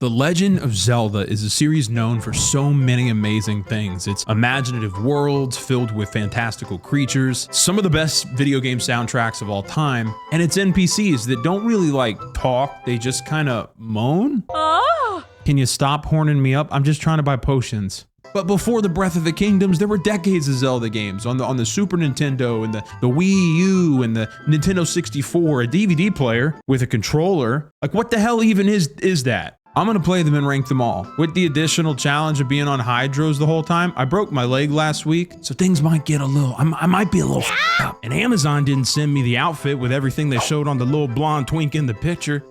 The Legend of Zelda is a series known for so many amazing things. Its imaginative worlds filled with fantastical creatures, some of the best video game soundtracks of all time, and its NPCs that don't really like talk, they just kind of moan. Oh. Can you stop horning me up? I'm just trying to buy potions. But before the Breath of the Kingdoms, there were decades of Zelda games on the Super Nintendo and the Wii U and the Nintendo 64, a DVD player with a controller. Like, what the hell even is that? I'm gonna play them and rank them all. With the additional challenge of being on hydros the whole time, I broke my leg last week, so things might get a little, I might be a little up. And Amazon didn't send me the outfit with everything they showed on the little blonde twink in the picture.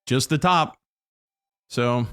Just the top. So,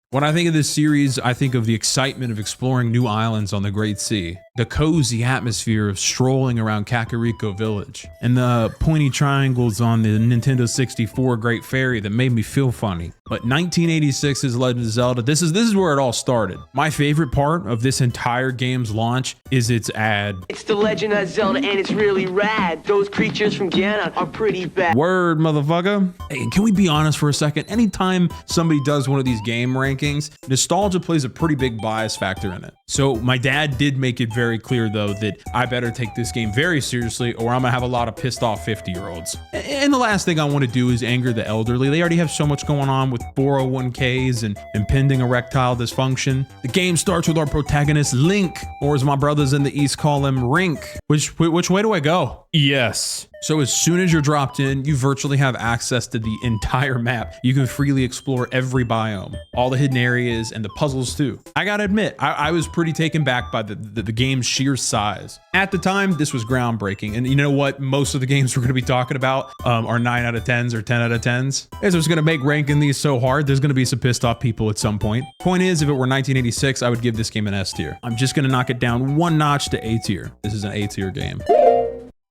when I think of this series, I think of the excitement of exploring new islands on the Great Sea, the cozy atmosphere of strolling around Kakariko Village, and the pointy triangles on the Nintendo 64 Great Fairy that made me feel funny. But 1986's Legend of Zelda, this is where it all started. My favorite part of this entire game's launch is its ad. It's the Legend of Zelda and it's really rad. Those creatures from Ganon are pretty bad. Word, motherfucker. Hey, can we be honest for a second? Anytime somebody does one of these game rankings, nostalgia plays a pretty big bias factor in it. So my dad did make it very clear though that I better take this game very seriously or I'm gonna have a lot of pissed off 50-year-olds. And the last thing I want to do is anger the elderly. They already have so much going on with 401ks and impending erectile dysfunction. The game starts with our protagonist Link, or as my brothers in the East call him, Rink. Which way do I go? Yes. So as soon as you're dropped in, you virtually have access to the entire map. You can freely explore every biome, all the hidden areas and the puzzles too. I gotta admit, I was pretty taken back by the game's sheer size. At the time, this was groundbreaking. And you know what? Most of the games we're gonna be talking about are 9 out of 10s or 10 out of 10s. It's just gonna make ranking these so hard, there's gonna be some pissed off people at some point. Point is, if it were 1986, I would give this game an S tier. I'm just gonna knock it down one notch to A tier. This is an A tier game.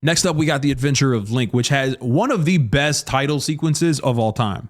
Next up, we got The Adventure of Link, which has one of the best title sequences of all time.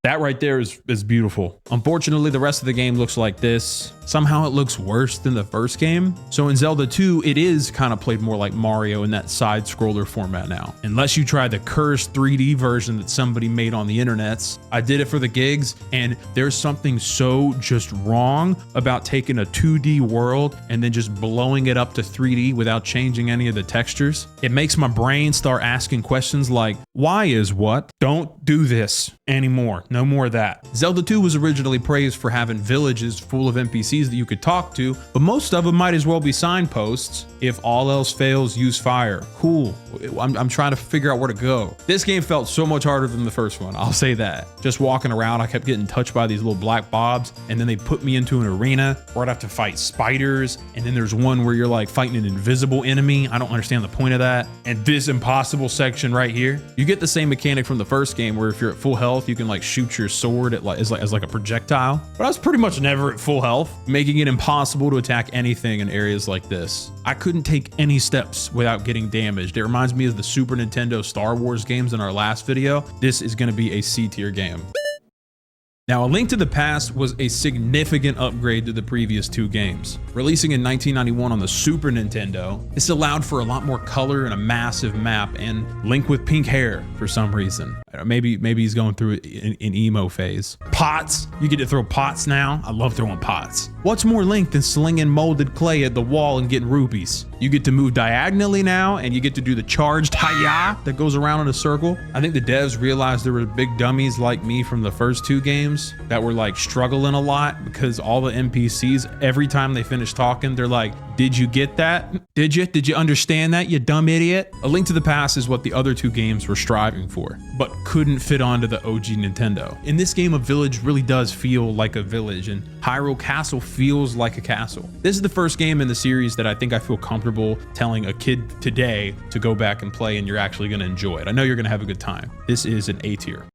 That right there is beautiful. Unfortunately, the rest of the game looks like this. Somehow it looks worse than the first game. So in Zelda 2, it is kind of played more like Mario in that side scroller format now. Unless you try the cursed 3D version that somebody made on the internets. I did it for the gigs, and there's something so just wrong about taking a 2D world and then just blowing it up to 3D without changing any of the textures. It makes my brain start asking questions like, why is what? Don't do this anymore. No more of that. Zelda 2 was originally praised for having villages full of NPCs that you could talk to, but most of them might as well be signposts. If all else fails, use fire. Cool. I'm trying to figure out where to go. This game felt so much harder than the first one, I'll say that. Just walking around, I kept getting touched by these little black bobs, and then they put me into an arena where I'd have to fight spiders, and then there's one where you're like fighting an invisible enemy. I don't understand the point of that. And this impossible section right here, you get the same mechanic from the first game where if you're at full health, you can like shoot your sword at as like a projectile. But I was pretty much never at full health, making it impossible to attack anything in areas like this. I couldn't take any steps without getting damaged. It reminds me of the Super Nintendo Star Wars games in our last video. This is going to be a C tier game. Now, A Link to the Past was a significant upgrade to the previous two games. Releasing in 1991 on the Super Nintendo, this allowed for a lot more color and a massive map, and Link with pink hair for some reason. Maybe he's going through an emo phase. Pots, you get to throw pots now. I love throwing pots. What's more Link than slinging molded clay at the wall and getting rupees? You get to move diagonally now, and you get to do the charged hi-ya that goes around in a circle. I think the devs realized there were big dummies like me from the first two games that were like struggling a lot because all the NPCs, every time they finish talking, they're like, did you get that? Did you understand that, you dumb idiot? A Link to the Past is what the other two games were striving for, but couldn't fit onto the OG Nintendo. In this game, a village really does feel like a village, and Hyrule Castle feels like a castle. This is the first game in the series that I think I feel comfortable telling a kid today to go back and play, and you're actually gonna enjoy it. I know you're gonna have a good time. This is an A tier.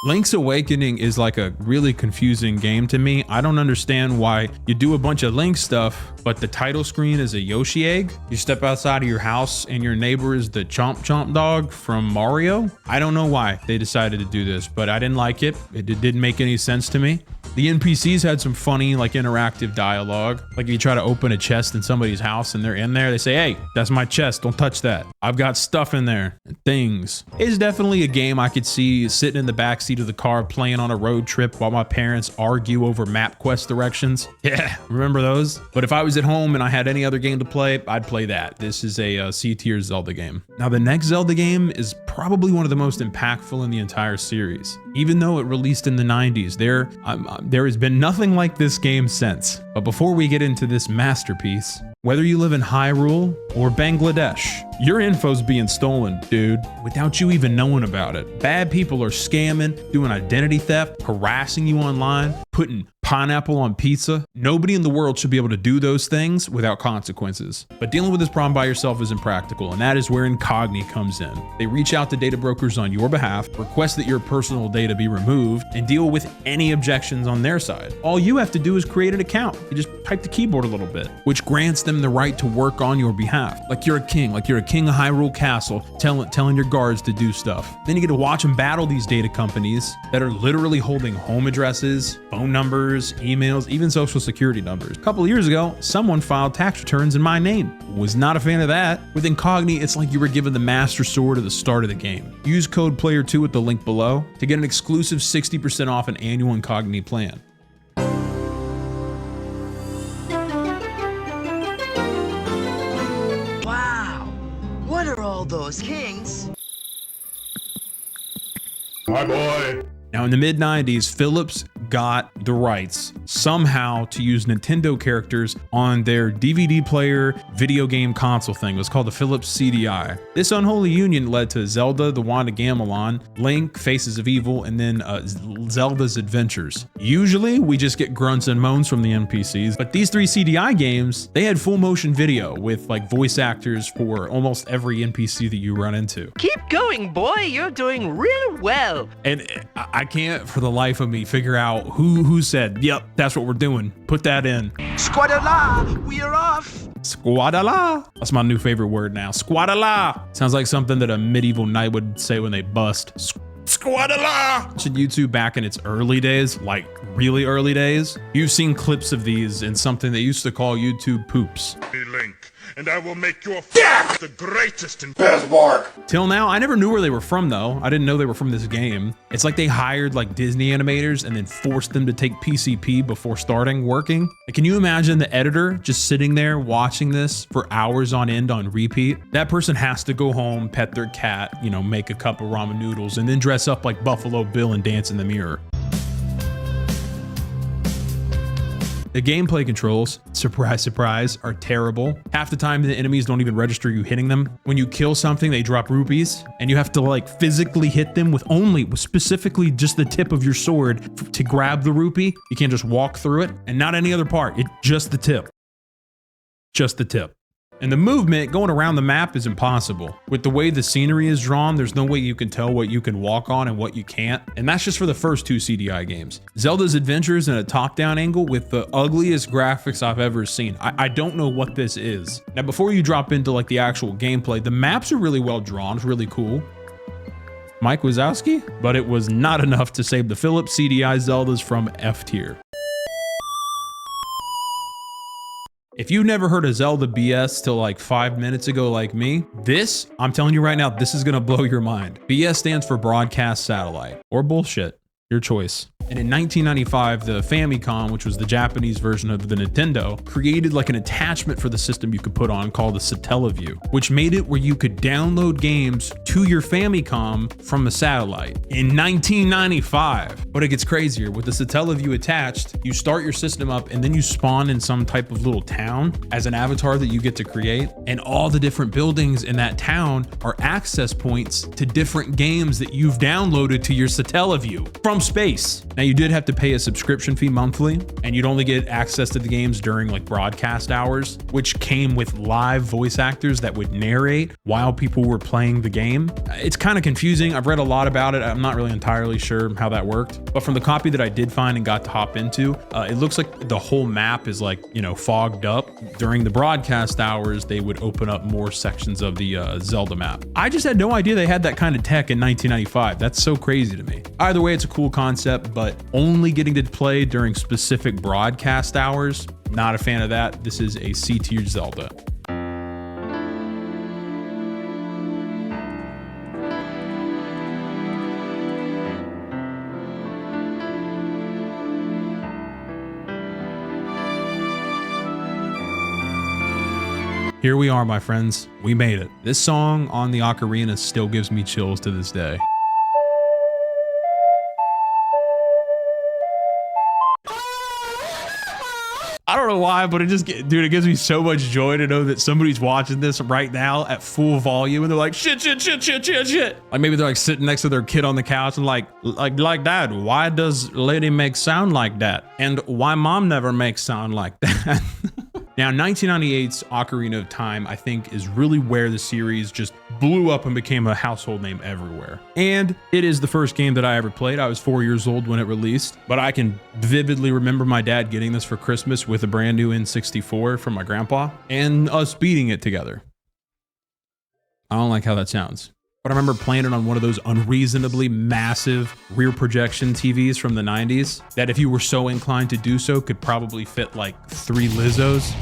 Link's Awakening is like a really confusing game to me. I don't understand why you do a bunch of Link stuff, but the title screen is a Yoshi egg. You step outside of your house and your neighbor is the Chomp Chomp dog from Mario. I don't know why they decided to do this, but I didn't like it. It didn't make any sense to me. The NPCs had some funny, like interactive dialogue. Like if you try to open a chest in somebody's house and they're in there, they say, hey, that's my chest, don't touch that. I've got stuff in there, and things. It's definitely a game I could see sitting in the backseat of the car playing on a road trip while my parents argue over MapQuest directions. Yeah, remember those? But if I was at home and I had any other game to play, I'd play that. This is a C-tier Zelda game. Now the next Zelda game is probably one of the most impactful in the entire series. Even though it released in the 90s, there has been nothing like this game since. But before we get into this masterpiece, whether you live in Hyrule or Bangladesh, your info's being stolen, dude, without you even knowing about it. Bad people are scamming, doing identity theft, harassing you online, putting pineapple on pizza. Nobody in the world should be able to do those things without consequences. But dealing with this problem by yourself is impractical, and that is where Incogni comes in. They reach out to data brokers on your behalf, request that your personal data be removed, and deal with any objections on their side. All you have to do is create an account. You just type the keyboard a little bit, which grants them the right to work on your behalf. Like you're a king of Hyrule Castle, telling your guards to do stuff. Then you get to watch them battle these data companies that are literally holding home addresses, phone numbers, emails, even social security numbers. A couple of years ago, someone filed tax returns in my name. Was not a fan of that. With Incogni, it's like you were given the Master Sword at the start of the game. Use code PLAYER2 at the link below to get an exclusive 60% off an annual Incogni plan. Wow, what are all those kings? My boy. Now in the mid-90s, Philips got the rights somehow to use Nintendo characters on their DVD player video game console thing. It was called the Philips CDI. This unholy union led to Zelda, the Wand of Gamelon, Link, Faces of Evil, and then Zelda's Adventures. Usually we just get grunts and moans from the NPCs, but these three CDI games, they had full motion video with like voice actors for almost every NPC that you run into. Keep going, boy. You're doing really well. And I can't for the life of me figure out who said, yep, that's what we're doing. Put that in. Squadala, we are off. Squadala. That's my new favorite word now. Squadala. Sounds like something that a medieval knight would say when they bust. Squadala. Watching YouTube back in its early days, like really early days, you've seen clips of these in something they used to call YouTube poops. Be Link, and I will make your f the greatest in Pesmark. Till now, I never knew where they were from though. I didn't know they were from this game. It's like they hired like Disney animators and then forced them to take PCP before starting working. Like, can you imagine the editor just sitting there watching this for hours on end on repeat? That person has to go home, pet their cat, you know, make a cup of ramen noodles, and then dress up like Buffalo Bill and dance in the mirror. The gameplay controls, surprise, surprise, are terrible. Half the time the enemies don't even register you hitting them. When you kill something, they drop rupees and you have to like physically hit them with specifically just the tip of your sword to grab the rupee. You can't just walk through it, and not any other part. It's just the tip. Just the tip. And the movement going around the map is impossible. With the way the scenery is drawn, there's no way you can tell what you can walk on and what you can't. And that's just for the first two CDI games. Zelda's Adventures in a top-down angle with the ugliest graphics I've ever seen. I don't know what this is. Now, before you drop into like the actual gameplay, the maps are really well drawn. It's really cool. Mike Wazowski, but it was not enough to save the Philips CDI Zeldas from F tier. If you've never heard of Zelda BS till like 5 minutes ago like me, this, I'm telling you right now, this is gonna blow your mind. BS stands for broadcast satellite, or bullshit, your choice. And in 1995, the Famicom, which was the Japanese version of the Nintendo, created like an attachment for the system you could put on called the Satellaview, which made it where you could download games to your Famicom from a satellite in 1995. But it gets crazier. With the Satellaview attached, you start your system up and then you spawn in some type of little town as an avatar that you get to create. And all the different buildings in that town are access points to different games that you've downloaded to your Satellaview from space. Now, you did have to pay a subscription fee monthly, and you'd only get access to the games during like broadcast hours, which came with live voice actors that would narrate while people were playing the game. game. It's kind of confusing. I've read a lot about it. I'm not really entirely sure how that worked, but from the copy that I did find and got to hop into, it looks like the whole map is like, you know, fogged up. During the broadcast hours, they would open up more sections of the Zelda map. I just had no idea they had that kind of tech in 1995. That's so crazy to me. Either way, it's a cool concept, but only getting to play during specific broadcast hours, not a fan of that. This is a C-tier Zelda. Here we are, my friends. We made it. This song on the ocarina still gives me chills to this day. I don't know why, but it just, dude, it gives me so much joy to know that somebody's watching this right now at full volume and they're like, shit. Like maybe they're like sitting next to their kid on the couch and like dad, why does lady make sound like that? And why mom never makes sound like that? Now, 1998's Ocarina of Time, I think, is really where the series just blew up and became a household name everywhere. And it is the first game that I ever played. I was 4 years old when it released, but I can vividly remember my dad getting this for Christmas with a brand new N64 from my grandpa and us beating it together. I don't like how that sounds, but I remember playing it on one of those unreasonably massive rear projection TVs from the 90s that if you were so inclined to do so could probably fit like 3 Lizzos,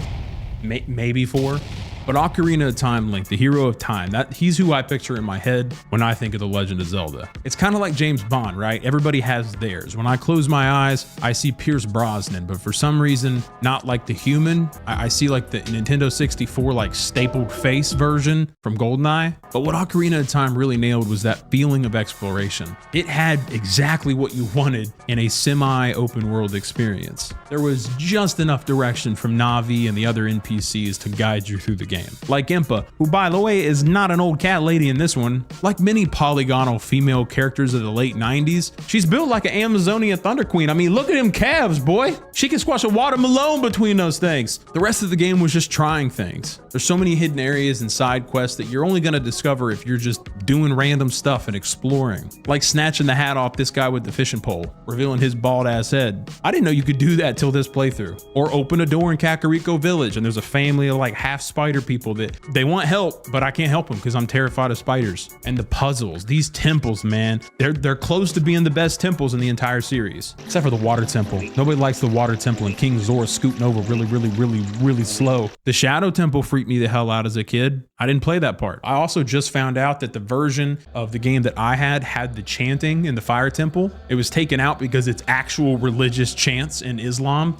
maybe 4. But Ocarina of Time, Link, the hero of time, he's who I picture in my head when I think of The Legend of Zelda. It's kind of like James Bond, right? Everybody has theirs. When I close my eyes, I see Pierce Brosnan, but for some reason, not like the human. I see like the Nintendo 64 like stapled face version from GoldenEye. But what Ocarina of Time really nailed was that feeling of exploration. It had exactly what you wanted in a semi-open world experience. There was just enough direction from Navi and the other NPCs to guide you through the game. Like Impa, who by the way is not an old cat lady in this one. Like many polygonal female characters of the late 90s, she's built like an Amazonian Thunder Queen. I mean, look at them calves, boy. She can squash a watermelon between those things. The rest of the game was just trying things. There's so many hidden areas and side quests that you're only gonna discover if you're just doing random stuff and exploring. Like snatching the hat off this guy with the fishing pole, revealing his bald ass head. I didn't know you could do that till this playthrough. Or open a door in Kakariko Village and there's a family of like half spider people that they want help, but I can't help them because I'm terrified of spiders. And the puzzles, these temples, man, they're close to being the best temples in the entire series, except for the water temple. Nobody likes the water temple and King Zora scooting over really slow. The shadow temple freaked me the hell out as a kid. I didn't play that part. I also just found out that the version of the game that I had the chanting in the fire temple. It was taken out because it's actual religious chants in Islam.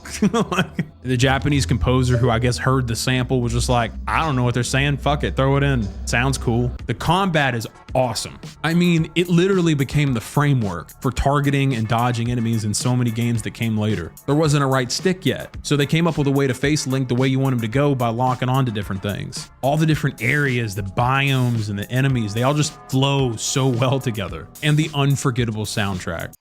The Japanese composer who I guess heard the sample was just like, I don't know what they're saying. Fuck it, throw it in. Sounds cool. The combat is awesome. I mean, it literally became the framework for targeting and dodging enemies in so many games that came later. There wasn't a right stick yet, so they came up with a way to face Link the way you want him to go by locking onto different things. All the different areas, the biomes, and the enemies, they all just flow so well together. And the unforgettable soundtrack.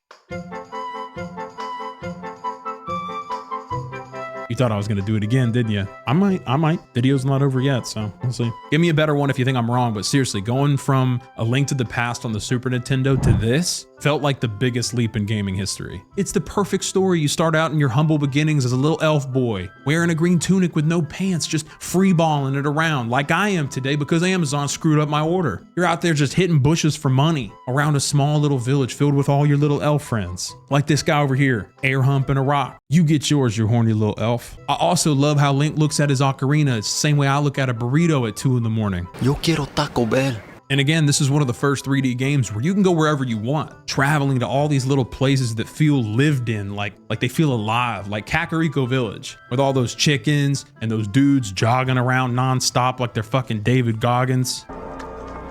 You thought I was gonna do it again, didn't you? I might. Video's not over yet, so we'll see. Give me a better one if you think I'm wrong, but seriously, going from A Link to the Past on the Super Nintendo to this felt like the biggest leap in gaming history. It's the perfect story. You start out in your humble beginnings as a little elf boy, wearing a green tunic with no pants, just freeballing it around like I am today because Amazon screwed up my order. You're out there just hitting bushes for money around a small little village filled with all your little elf friends. Like this guy over here, air humping a rock. You get yours, you horny little elf. I also love how Link looks at his ocarina. It's the same way I look at a burrito at 2 in the morning. Yo quiero Taco Bell. And again, this is one of the first 3D games where you can go wherever you want, traveling to all these little places that feel lived in, like they feel alive, like Kakariko Village, with all those chickens and those dudes jogging around nonstop like they're fucking David Goggins.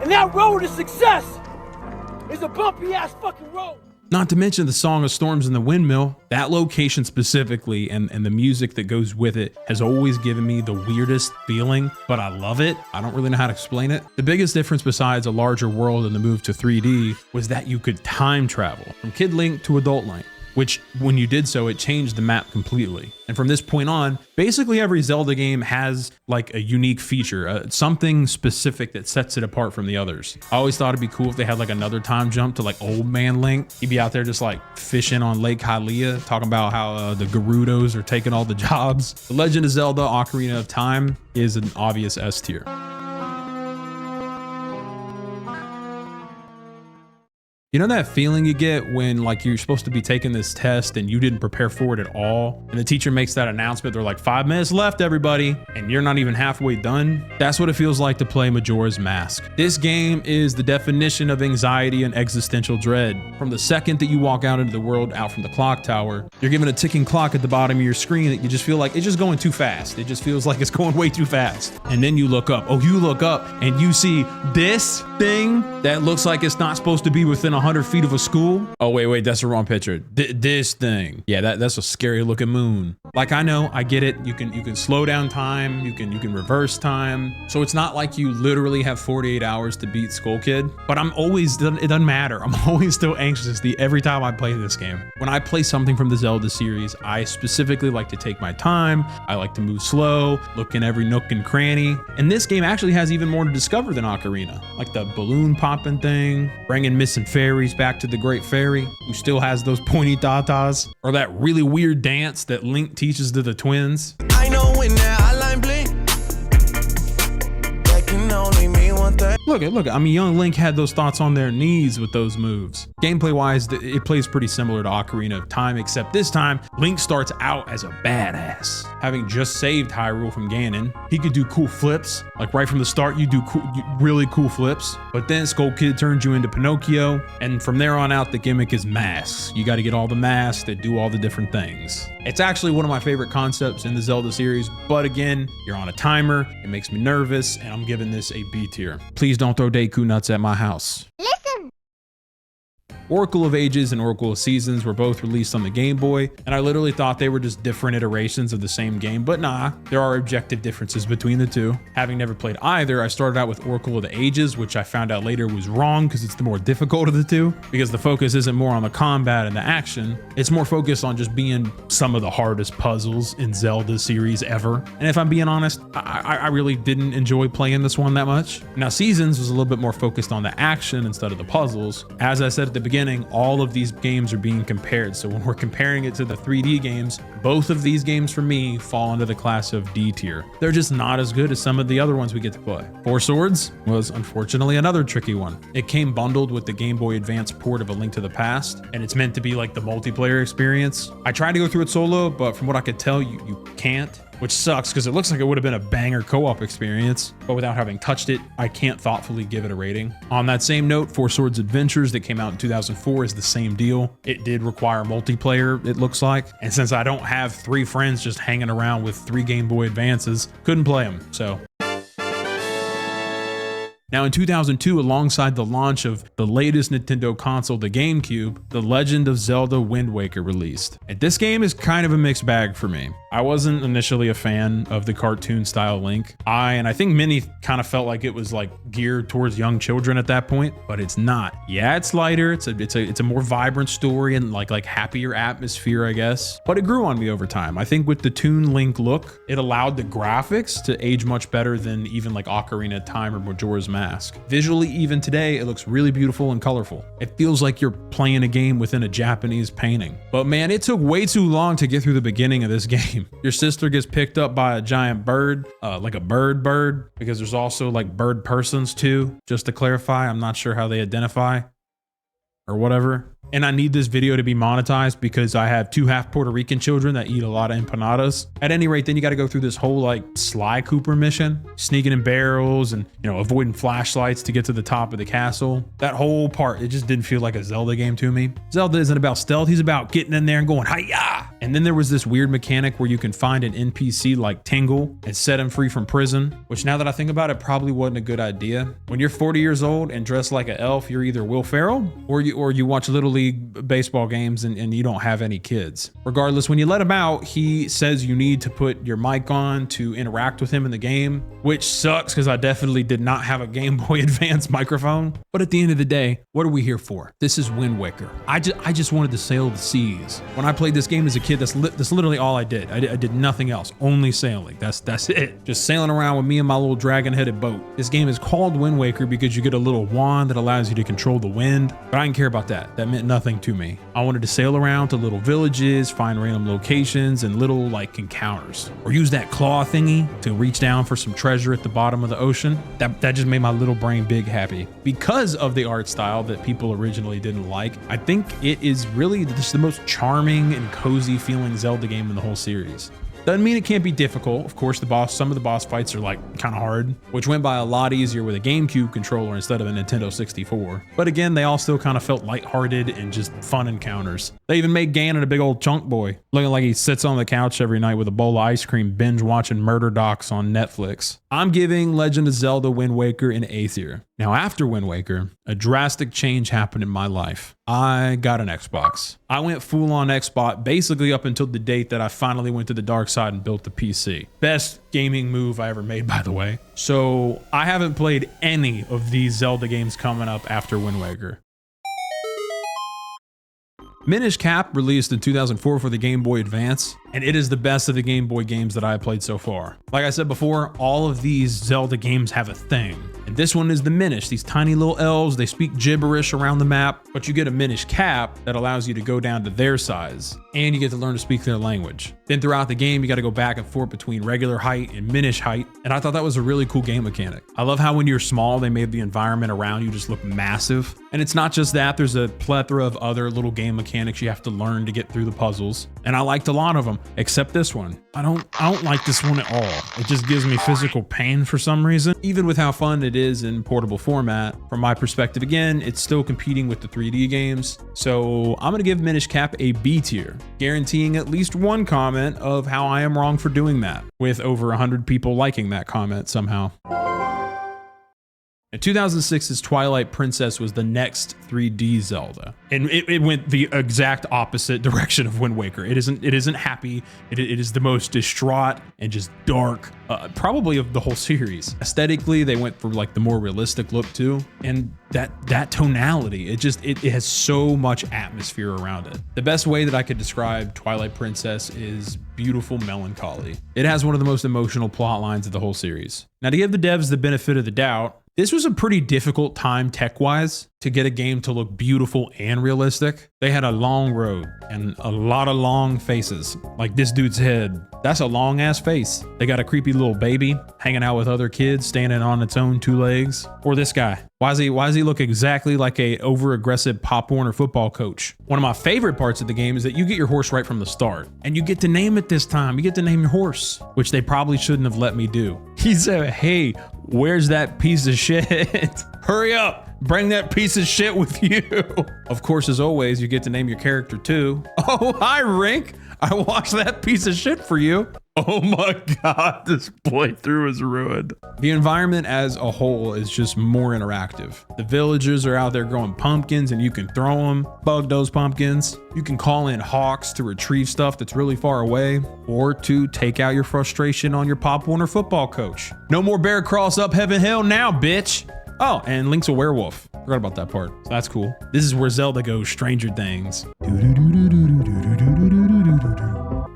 And that road to success is a bumpy ass fucking road. Not to mention the Song of Storms in the Windmill. That location specifically and the music that goes with it has always given me the weirdest feeling, but I love it. I don't really know how to explain it. The biggest difference besides a larger world and the move to 3D was that you could time travel from Kid Link to Adult Link. which when you did so, it changed the map completely. And from this point on, basically every Zelda game has like a unique feature, something specific that sets it apart from the others. I always thought it'd be cool if they had like another time jump to like Old Man Link. He'd be out there just like fishing on Lake Hylia, talking about how the Gerudos are taking all the jobs. The Legend of Zelda Ocarina of Time is an obvious S tier. You know that feeling you get when like you're supposed to be taking this test and you didn't prepare for it at all? And the teacher makes that announcement, they're like 5 minutes left, everybody, and you're not even halfway done? That's what it feels like to play Majora's Mask. This game is the definition of anxiety and existential dread. From the second that you walk out into the world, out from the clock tower, you're given a ticking clock at the bottom of your screen that you just feel like it's just going too fast. It just feels like it's going way too fast. And then you look up, you look up and you see this thing that looks like it's not supposed to be within 100 feet of a school. Oh, wait, that's the wrong picture. This thing. Yeah, that's a scary looking moon. Like, I know, I get it. You can slow down time. You can reverse time. So it's not like you literally have 48 hours to beat Skull Kid, but it doesn't matter. I'm always still anxious every time I play this game. When I play something from the Zelda series, I specifically like to take my time. I like to move slow, look in every nook and cranny. And this game actually has even more to discover than Ocarina, like the balloon popping thing, bringing missing fairies back to the Great Fairy, who still has those pointy tatas, or that really weird dance that Link teaches to the twins. I know when that hotline blink, that can only mean one thing. Look, I mean, young Link had those thoughts on their knees with those moves. Gameplay wise, it plays pretty similar to Ocarina of Time, except this time, Link starts out as a badass. Having just saved Hyrule from Ganon, he could do cool flips. Like right from the start, you do really cool flips. But then Skull Kid turns you into Pinocchio, and from there on out, the gimmick is masks. You got to get all the masks that do all the different things. It's actually one of my favorite concepts in the Zelda series, but again, you're on a timer, it makes me nervous, and I'm giving this a B tier. Please don't throw Deku nuts at my house. Oracle of Ages and Oracle of Seasons were both released on the Game Boy, and I literally thought they were just different iterations of the same game, but nah, there are objective differences between the two. Having never played either, I started out with Oracle of the Ages, which I found out later was wrong because it's the more difficult of the two, because the focus isn't more on the combat and the action, it's more focused on just being some of the hardest puzzles in Zelda series ever. And if I'm being honest, I really didn't enjoy playing this one that much. Now Seasons was a little bit more focused on the action instead of the puzzles. As I said at the beginning, all of these games are being compared. So when we're comparing it to the 3D games, both of these games for me fall into the class of D tier. They're just not as good as some of the other ones we get to play. Four Swords was unfortunately another tricky one. It came bundled with the Game Boy Advance port of A Link to the Past, and it's meant to be like the multiplayer experience. I tried to go through it solo, but from what I could tell, you can't, which sucks because it looks like it would have been a banger co-op experience, but without having touched it, I can't thoughtfully give it a rating. On that same note, Four Swords Adventures that came out in 2004 is the same deal. It did require multiplayer, it looks like, and since I don't have 3 friends just hanging around with 3 Game Boy Advances, couldn't play them, so. Now in 2002, alongside the launch of the latest Nintendo console, the GameCube, The Legend of Zelda Wind Waker released. And this game is kind of a mixed bag for me. I wasn't initially a fan of the cartoon style Link. And I think many kind of felt like it was like geared towards young children at that point, but it's not. Yeah, it's lighter. It's a more vibrant story and like happier atmosphere, I guess. But it grew on me over time. I think with the Toon Link look, it allowed the graphics to age much better than even like Ocarina of Time or Majora's Mask. Visually, even today, it looks really beautiful and colorful. It feels like you're playing a game within a Japanese painting. But man, it took way too long to get through the beginning of this game. Your sister gets picked up by a giant bird, like a bird, because there's also like bird persons too. Just to clarify, I'm not sure how they identify or whatever. And I need this video to be monetized because I have 2 half Puerto Rican children that eat a lot of empanadas. At any rate, then you got to go through this whole like Sly Cooper mission, sneaking in barrels and, you know, avoiding flashlights to get to the top of the castle. That whole part, it just didn't feel like a Zelda game to me. Zelda isn't about stealth. He's about getting in there and going, hi-ya, And then there was this weird mechanic where you can find an NPC like Tingle and set him free from prison, which now that I think about it, probably wasn't a good idea. When you're 40 years old and dressed like an elf, you're either Will Ferrell or you watch Little League baseball games and you don't have any kids. Regardless, when you let him out, he says you need to put your mic on to interact with him in the game, which sucks because I definitely did not have a Game Boy Advance microphone. But at the end of the day, what are we here for? This is Wind Waker. I just wanted to sail the seas. When I played this game as a kid, that's literally all I did. I did nothing else, only sailing. That's it. Just sailing around with me and my little dragon-headed boat. This game is called Wind Waker because you get a little wand that allows you to control the wind, but I didn't care about that. That meant nothing to me. I wanted to sail around to little villages, find random locations and little like encounters, or use that claw thingy to reach down for some treasure at the bottom of the ocean. That just made my little brain big happy. Because of the art style that people originally didn't like, I think it is really just the most charming and cozy feeling Zelda game in the whole series. Doesn't mean it can't be difficult. Of course, some of the boss fights are like kind of hard, which went by a lot easier with a GameCube controller instead of a Nintendo 64. But again, they all still kind of felt lighthearted and just fun encounters. They even made Ganon a big old chunk boy, looking like he sits on the couch every night with a bowl of ice cream, binge watching murder docs on Netflix. I'm giving Legend of Zelda Wind Waker an A tier. Now, after Wind Waker, a drastic change happened in my life. I got an Xbox. I went full on Xbox basically up until the date that I finally went to the dark side and built the PC. Best gaming move I ever made, by the way. So I haven't played any of these Zelda games coming up after Wind Waker. Minish Cap released in 2004 for the Game Boy Advance, and it is the best of the Game Boy games that I have played so far. Like I said before, all of these Zelda games have a thing. And this one is the Minish. These tiny little elves, they speak gibberish around the map, but you get a Minish Cap that allows you to go down to their size, and you get to learn to speak their language. Then throughout the game, you got to go back and forth between regular height and Minish height, and I thought that was a really cool game mechanic. I love how when you're small, they made the environment around you just look massive. And it's not just that, there's a plethora of other little game mechanics you have to learn to get through the puzzles, and I liked a lot of them, except this one. I don't like this one at all. It just gives me physical pain for some reason. Even with how fun it is in portable format, from my perspective, again, it's still competing with the 3D games. So I'm gonna give Minish Cap a B tier, guaranteeing at least one comment of how I am wrong for doing that, with over 100 people liking that comment somehow. In 2006's Twilight Princess was the next 3D Zelda, and it went the exact opposite direction of Wind Waker. It isn't happy. It is the most distraught and just dark, probably of the whole series. Aesthetically, they went for like the more realistic look too, and that tonality. It has so much atmosphere around it. The best way that I could describe Twilight Princess is beautiful melancholy. It has one of the most emotional plot lines of the whole series. Now, to give the devs the benefit of the doubt, this was a pretty difficult time tech-wise to get a game to look beautiful and realistic. They had a long road and a lot of long faces. Like this dude's head, that's a long ass face. They got a creepy little baby hanging out with other kids, standing on its own two legs. Or this guy. Why does he look exactly like a over-aggressive Pop Warner football coach? One of my favorite parts of the game is that you get your horse right from the start, and you get to name it this time. You get to name your horse, which they probably shouldn't have let me do. He said, "Hey, where's that piece of shit? Hurry up, bring that piece of shit with you." Of course, as always, you get to name your character too. "Oh, hi, Rink. I watched that piece of shit for you." Oh my God, this playthrough is ruined. The environment as a whole is just more interactive. The villagers are out there growing pumpkins and you can throw them, bug those pumpkins. You can call in hawks to retrieve stuff that's really far away, or to take out your frustration on your Pop Warner football coach. No more bear crawls up heaven hell now, bitch. Oh, and Link's a werewolf. Forgot about that part. So that's cool. This is where Zelda goes Stranger Things.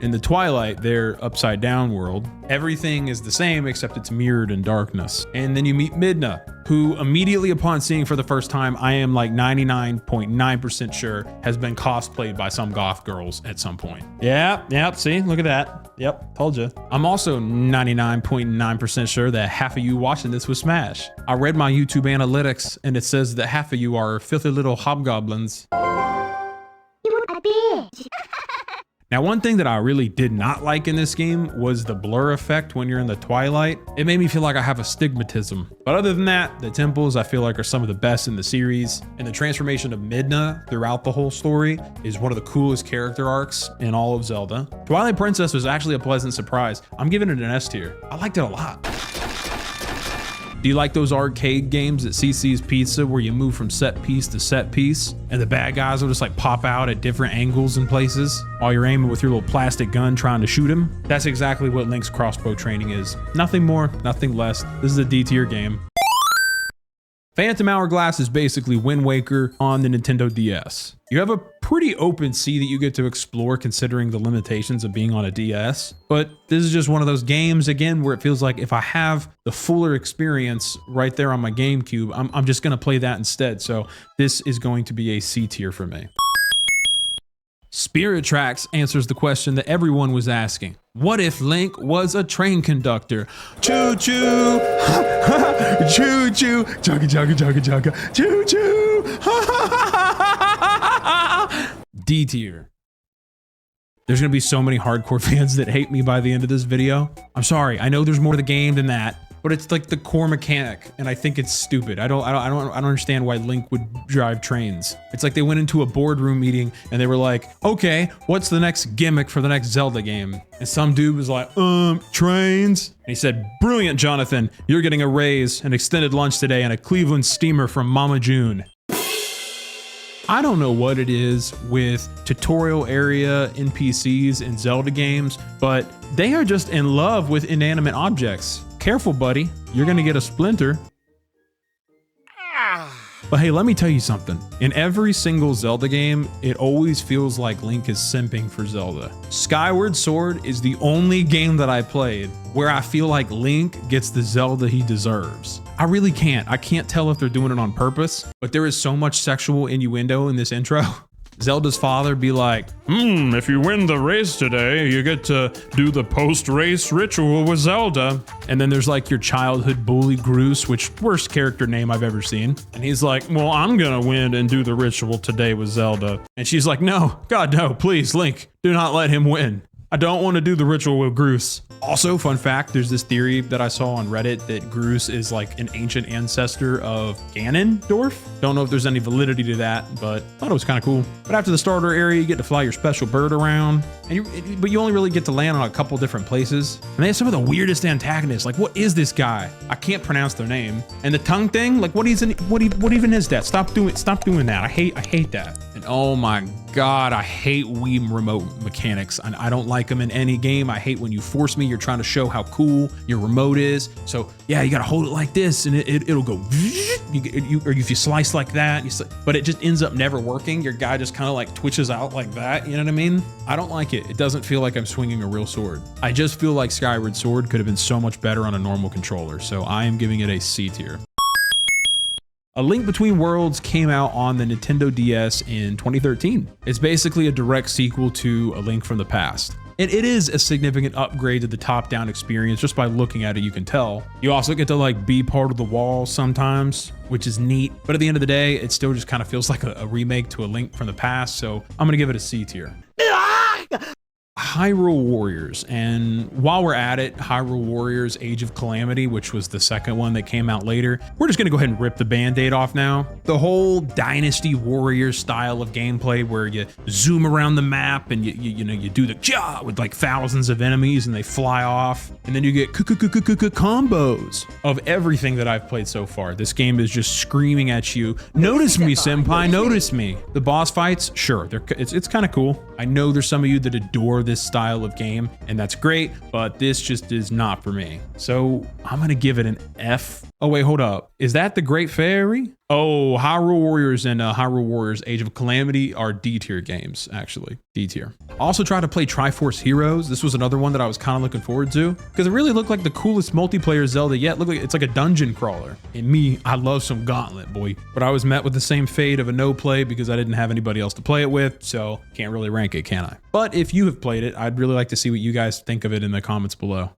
In the Twilight, their upside down world, everything is the same except it's mirrored in darkness. And then you meet Midna, who immediately upon seeing for the first time, I am like 99.9% sure has been cosplayed by some goth girls at some point. Yep, see, look at that. Yep, told you. I'm also 99.9% sure that half of you watching this was Smash. I read my YouTube analytics and it says that half of you are filthy little hobgoblins. Now, one thing that I really did not like in this game was the blur effect when you're in the twilight. It made me feel like I have astigmatism. But other than that, the temples I feel like are some of the best in the series. And the transformation of Midna throughout the whole story is one of the coolest character arcs in all of Zelda. Twilight Princess was actually a pleasant surprise. I'm giving it an S tier. I liked it a lot. Do you like those arcade games at CC's Pizza where you move from set piece to set piece and the bad guys will just like pop out at different angles and places while you're aiming with your little plastic gun trying to shoot him? That's exactly what Link's crossbow training is. Nothing more, nothing less. This is a D tier game. Phantom Hourglass is basically Wind Waker on the Nintendo DS. You have a pretty open sea that you get to explore considering the limitations of being on a DS, but this is just one of those games, again, where it feels like if I have the fuller experience right there on my GameCube, I'm just gonna play that instead. So this is going to be a C tier for me. Spirit Tracks answers the question that everyone was asking. What if Link was a train conductor? Choo choo, choo choo, chugga chugga chugga chugga, choo choo. D tier. There's gonna be so many hardcore fans that hate me by the end of this video. I'm sorry. I know there's more to the game than that, but it's like the core mechanic, and I think it's stupid. I don't understand why Link would drive trains. It's like they went into a boardroom meeting and they were like, okay, what's the next gimmick for the next Zelda game? And some dude was like, trains. And he said, brilliant, Jonathan. You're getting a raise, an extended lunch today, and a Cleveland steamer from Mama June. I don't know what it is with tutorial area NPCs in Zelda games, but they are just in love with inanimate objects. Careful, buddy. You're gonna get a splinter. But hey, let me tell you something. In every single Zelda game, it always feels like Link is simping for Zelda. Skyward Sword is the only game that I played where I feel like Link gets the Zelda he deserves. I really can't. I can't tell if they're doing it on purpose, but there is so much sexual innuendo in this intro. Zelda's father be like, if you win the race today, you get to do the post-race ritual with Zelda. And then there's like your childhood bully Groose, which worst character name I've ever seen. And he's like, well, I'm gonna win and do the ritual today with Zelda. And she's like, no, God, no, please, Link, do not let him win. I don't want to do the ritual with Groose. Also, fun fact, there's this theory that I saw on Reddit that Groose is like an ancient ancestor of Ganondorf. Don't know if there's any validity to that, but thought it was kind of cool. But after the starter area, you get to fly your special bird around, but you only really get to land on a couple different places. And they have some of the weirdest antagonists. Like, what is this guy? I can't pronounce their name. And the tongue thing, like, what even is that? Stop doing that. I hate that. And oh my God, I hate Wii remote mechanics. And I don't like them in any game. I hate when you force me. You're trying to show how cool your remote is. So yeah, you gotta hold it like this and it'll go, or if you slice like that, but it just ends up never working. Your guy just kind of like twitches out like that. You know what I mean? I don't like it. It doesn't feel like I'm swinging a real sword. I just feel like Skyward Sword could have been so much better on a normal controller. So I am giving it a C tier. A Link Between Worlds came out on the Nintendo DS in 2013. It's basically a direct sequel to A Link from the Past. It is a significant upgrade to the top-down experience. Just by looking at it, you can tell. You also get to like be part of the wall sometimes, which is neat. But at the end of the day, it still just kind of feels like a remake to A Link from the Past. So I'm gonna give it a C tier. Hyrule Warriors, and while we're at it, Hyrule Warriors Age of Calamity, which was the second one that came out later, we're just gonna go ahead and rip the band-aid off now. The whole Dynasty Warriors style of gameplay where you zoom around the map and you do the ja with like thousands of enemies and they fly off, and then you get combos of everything that I've played so far. This game is just screaming at you, notice me, senpai, notice me. The boss fights, sure, it's kind of cool. I know there's some of you that adore this style of game, and that's great, but this just is not for me. So I'm gonna give it an F. Oh wait, hold up. Is that the Great Fairy? Oh, Hyrule Warriors and Hyrule Warriors Age of Calamity are D tier games, actually. D tier. Also tried to play Triforce Heroes. This was another one that I was kind of looking forward to because it really looked like the coolest multiplayer Zelda yet. Look like it's like a dungeon crawler. And me, I love some Gauntlet, boy. But I was met with the same fate of a no play because I didn't have anybody else to play it with, so can't really rank it, can I? But if you have played it, I'd really like to see what you guys think of it in the comments below.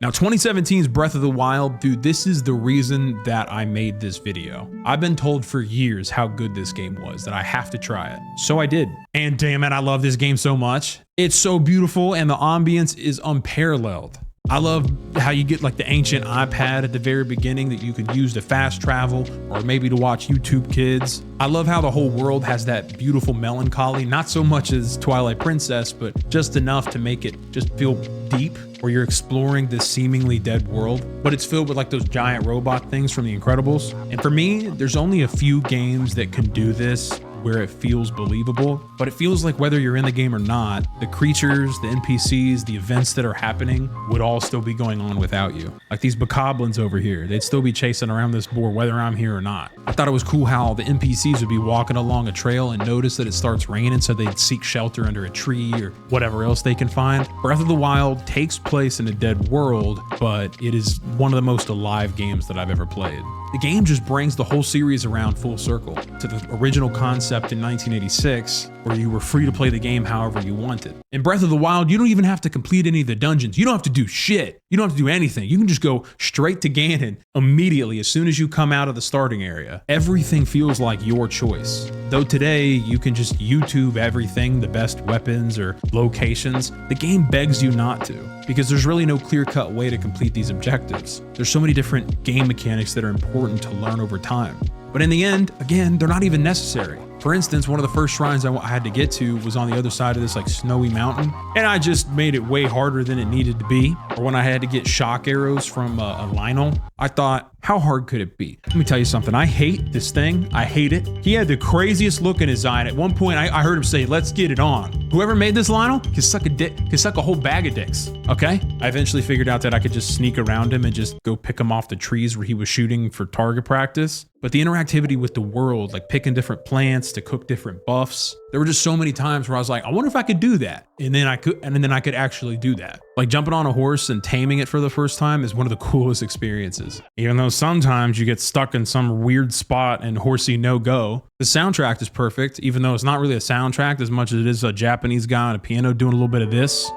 Now 2017's Breath of the Wild, dude, this is the reason that I made this video. I've been told for years how good this game was, that I have to try it. So I did. And damn it, I love this game so much. It's so beautiful and the ambience is unparalleled. I love how you get like the ancient iPad at the very beginning that you could use to fast travel or maybe to watch YouTube Kids. I love how the whole world has that beautiful melancholy, not so much as Twilight Princess, but just enough to make it just feel deep, where you're exploring this seemingly dead world, but it's filled with like those giant robot things from The Incredibles. And for me, there's only a few games that can do this where it feels believable, but it feels like whether you're in the game or not, the creatures, the NPCs, the events that are happening would all still be going on without you. Like these bokoblins over here, they'd still be chasing around this board whether I'm here or not. I thought it was cool how the NPCs would be walking along a trail and notice that it starts raining, so they'd seek shelter under a tree or whatever else they can find. Breath of the Wild takes place in a dead world, but it is one of the most alive games that I've ever played. The game just brings the whole series around full circle to the original concept in 1986, where you were free to play the game however you wanted. In Breath of the Wild, you don't even have to complete any of the dungeons. You don't have to do shit. You don't have to do anything. You can just go straight to Ganon immediately as soon as you come out of the starting area. Everything feels like your choice. Though today you can just YouTube everything, the best weapons or locations, the game begs you not to, because there's really no clear-cut way to complete these objectives. There's so many different game mechanics that are important to learn over time. But in the end, again, they're not even necessary. For instance, one of the first shrines I had to get to was on the other side of this like snowy mountain, and I just made it way harder than it needed to be. Or when I had to get shock arrows from a Lionel, I thought, how hard could it be? Let me tell you something. I hate this thing. I hate it. He had the craziest look in his eye, and at one point I heard him say, "Let's get it on." Whoever made this Lionel can suck a dick, can suck a whole bag of dicks. Okay? I eventually figured out that I could just sneak around him and just go pick him off the trees where he was shooting for target practice. But the interactivity with the world, like picking different plants to cook different buffs, there were just so many times where I was like, I wonder if I could do that. And then I could actually do that. Like jumping on a horse and taming it for the first time is one of the coolest experiences. Even though sometimes you get stuck in some weird spot and horsey no go, the soundtrack is perfect, even though it's not really a soundtrack as much as it is a Japanese guy on a piano doing a little bit of this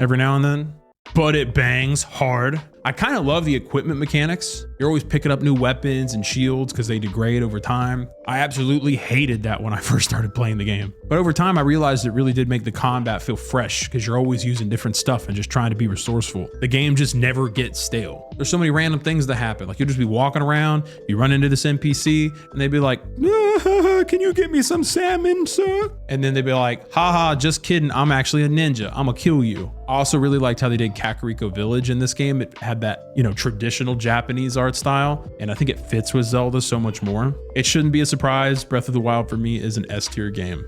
every now and then. But it bangs hard. I kind of love the equipment mechanics. You're always picking up new weapons and shields because they degrade over time. I absolutely hated that when I first started playing the game. But over time, I realized it really did make the combat feel fresh because you're always using different stuff and just trying to be resourceful. The game just never gets stale. There's so many random things that happen. Like you'll just be walking around, you run into this NPC, and they'd be like, "Can you get me some salmon, sir?" And then they'd be like, "Haha, just kidding. I'm actually a ninja. I'm gonna kill you." I also really liked how they did Kakariko Village in this game. It had that, traditional Japanese art style, and I think it fits with Zelda so much more. It shouldn't be a surprise. Breath of the Wild for me is an S-tier game.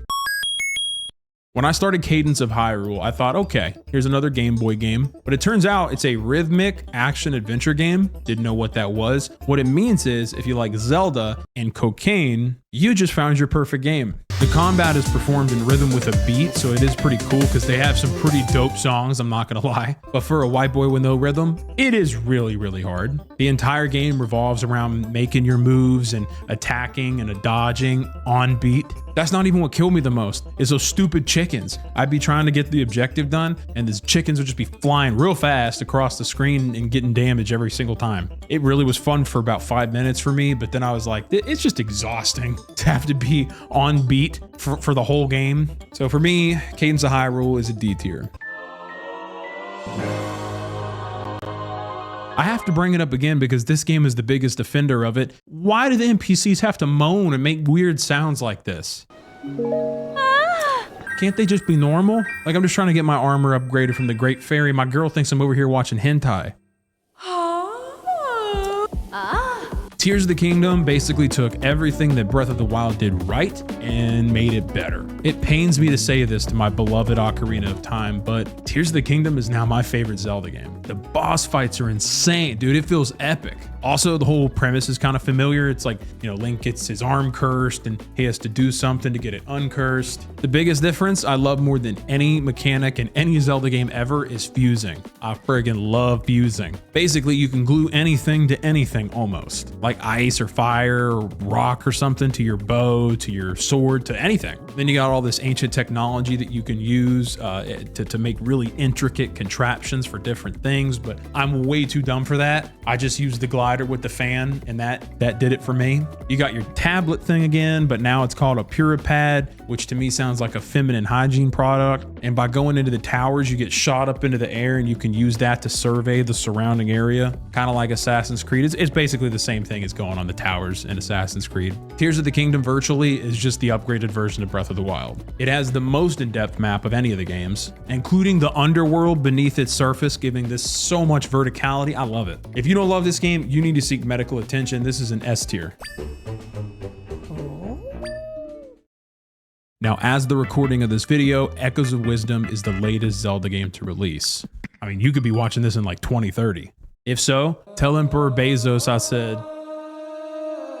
When I started Cadence of Hyrule, I thought, okay, here's another Game Boy game. But it turns out it's a rhythmic action adventure game. Didn't know what that was. What it means is if you like Zelda and cocaine, you just found your perfect game. The combat is performed in rhythm with a beat, so it is pretty cool because they have some pretty dope songs, I'm not gonna lie. But for a white boy with no rhythm, it is really, really hard. The entire game revolves around making your moves and attacking and dodging on beat. That's not even what killed me the most, is those stupid chickens. I'd be trying to get the objective done, and these chickens would just be flying real fast across the screen and getting damage every single time. It really was fun for about 5 minutes for me, but then I was like, it's just exhausting to have to be on beat for the whole game. So for me, Cadence of Hyrule is a D tier. I have to bring it up again because this game is the biggest offender of it. Why do the NPCs have to moan and make weird sounds like this? Can't they just be normal? Like I'm just trying to get my armor upgraded from the Great Fairy. My girl thinks I'm over here watching hentai. Tears of the Kingdom basically took everything that Breath of the Wild did right and made it better. It pains me to say this to my beloved Ocarina of Time, but Tears of the Kingdom is now my favorite Zelda game. The boss fights are insane, dude. It feels epic. Also, the whole premise is kind of familiar. It's like, Link gets his arm cursed and he has to do something to get it uncursed. The biggest difference I love more than any mechanic in any Zelda game ever is fusing. I friggin' love fusing. Basically, you can glue anything to anything almost. Like ice or fire or rock or something to your bow, to your sword, to anything. Then you got all this ancient technology that you can use to make really intricate contraptions for different things, but I'm way too dumb for that. I just used the glider with the fan, and that did it for me. You got your tablet thing again, but now it's called a Puripad, which to me sounds like a feminine hygiene product. And by going into the towers, you get shot up into the air, and you can use that to survey the surrounding area, kind of like Assassin's Creed. It's basically the same thing as going on the towers in Assassin's Creed. Tears of the Kingdom virtually is just the upgraded version of Breath of the Wild. It has the most in-depth map of any of the games, including the underworld beneath its surface, giving this so much verticality. I love it. If you don't love this game, you need to seek medical attention. This is an S tier. Now, as the recording of this video, Echoes of Wisdom is the latest Zelda game to release. I mean, you could be watching this in like 2030. If so, tell Emperor Bezos I said,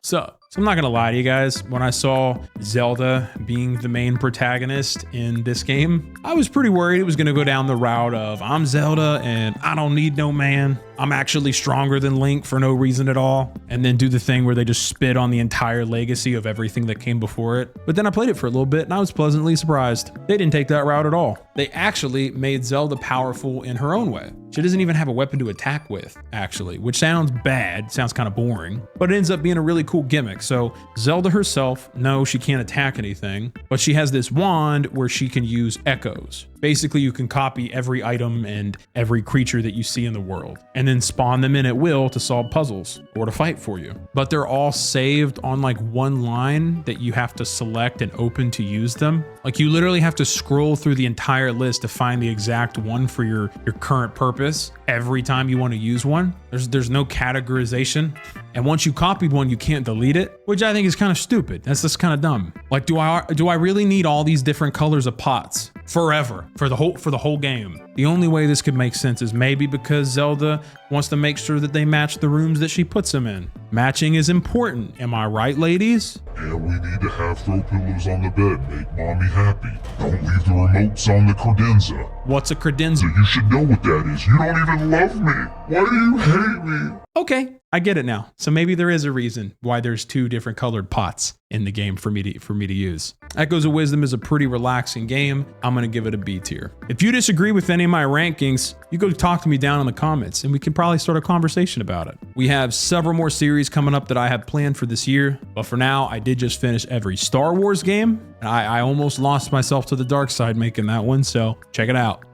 sup. So I'm not gonna lie to you guys, when I saw Zelda being the main protagonist in this game, I was pretty worried it was gonna go down the route of I'm Zelda and I don't need no man. I'm actually stronger than Link for no reason at all. And then do the thing where they just spit on the entire legacy of everything that came before it. But then I played it for a little bit and I was pleasantly surprised. They didn't take that route at all. They actually made Zelda powerful in her own way. She doesn't even have a weapon to attack with, actually, which sounds bad, sounds kind of boring, but it ends up being a really cool gimmick. So Zelda herself, no, she can't attack anything, but she has this wand where she can use echoes. Basically, you can copy every item and every creature that you see in the world and then spawn them in at will to solve puzzles or to fight for you. But they're all saved on like one line that you have to select and open to use them. Like you literally have to scroll through the entire list to find the exact one for your current purpose every time you want to use one. There's no categorization. And once you copied one, you can't delete it, which I think is kind of stupid. That's just kind of dumb. Like, do I really need all these different colors of pots forever for the whole game? The only way this could make sense is maybe because Zelda wants to make sure that they match the rooms that she puts them in. Matching is important. Am I right, ladies? And we need to have throw pillows on the bed. Make mommy happy. Don't leave the remotes on the credenza. What's a credenza? You should know what that is. You don't even love me. Why do you hate me? Okay, I get it now. So maybe there is a reason why there's two different colored pots in the game for me to use. Echoes of Wisdom is a pretty relaxing game. I'm gonna give it a B tier. If you disagree with any of my rankings, you go talk to me down in the comments and we can probably start a conversation about it. We have several more series coming up that I have planned for this year, but for now, I did just finish every Star Wars game. I almost lost myself to the dark side making that one, so check it out.